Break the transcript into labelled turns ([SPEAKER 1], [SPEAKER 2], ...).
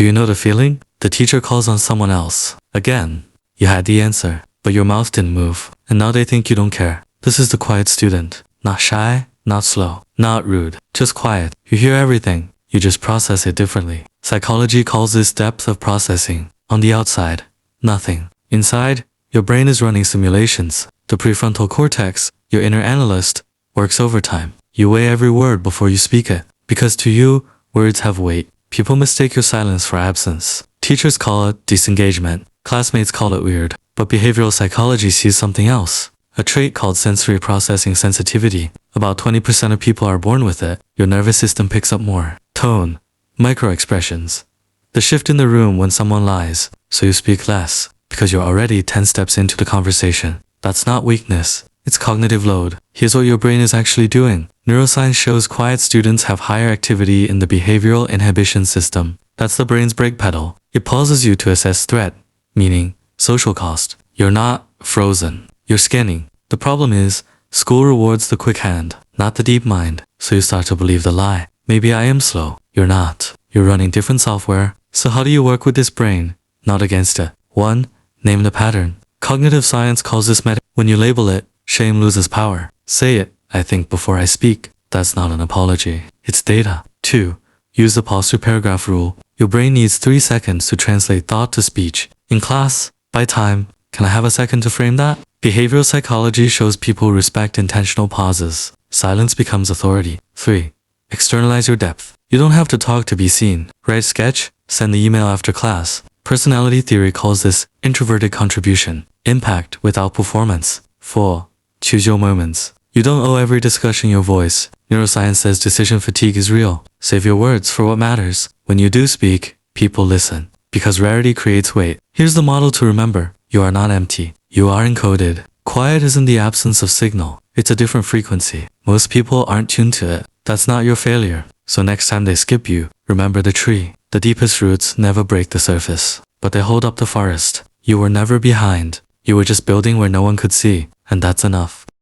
[SPEAKER 1] Do you know the feeling? The teacher calls on someone else. Again. You had the answer, but your mouth didn't move, and now they think you don't care. This is the quiet student. Not shy, not slow, not rude, just quiet. You hear everything, you just process it differently. Psychology calls this depth of processing. On the outside, nothing. Inside, your brain is running simulations. The prefrontal cortex, your inner analyst, works overtime. You weigh every word before you speak it, because to you, words have weight. People mistake your silence for absence. Teachers call it disengagement. Classmates call it weird. But behavioral psychology sees something else. A trait called sensory processing sensitivity. About 20% of people are born with it. Your nervous system picks up more. Tone. Micro-expressions. The shift in the room when someone lies, so you speak less, because you're already 10 steps into the conversation. That's not weakness. It's cognitive load. Here's what your brain is actually doing. Neuroscience shows quiet students have higher activity in the behavioral inhibition system. That's the brain's brake pedal. It pauses you to assess threat, meaning social cost. You're not frozen. You're scanning. The problem is, school rewards the quick hand, not the deep mind. So you start to believe the lie. Maybe I am slow. You're not. You're running different software. So how do you work with this brain? Not against it. 1. Name the pattern. Cognitive science calls this meta. When you label it, shame loses power. Say it, I think before I speak. That's not an apology. It's data. 2. Use the pause to paragraph rule. Your brain needs 3 seconds to translate thought to speech. In class, by time, can I have a second to frame that? Behavioral psychology shows people respect intentional pauses. Silence becomes authority. 3. Externalize your depth. You don't have to talk to be seen. Write sketch, send the email after class. Personality theory calls this introverted contribution. Impact without performance. 4. Choose your moments. You don't owe every discussion your voice. Neuroscience says decision fatigue is real. Save your words for what matters. When you do speak, people listen. Because rarity creates weight. Here's the model to remember. You are not empty. You are encoded. Quiet isn't the absence of signal. It's a different frequency. Most people aren't tuned to it. That's not your failure. So next time they skip you, remember the tree. The deepest roots never break the surface, but they hold up the forest. You were never behind. You were just building where no one could see, and that's enough.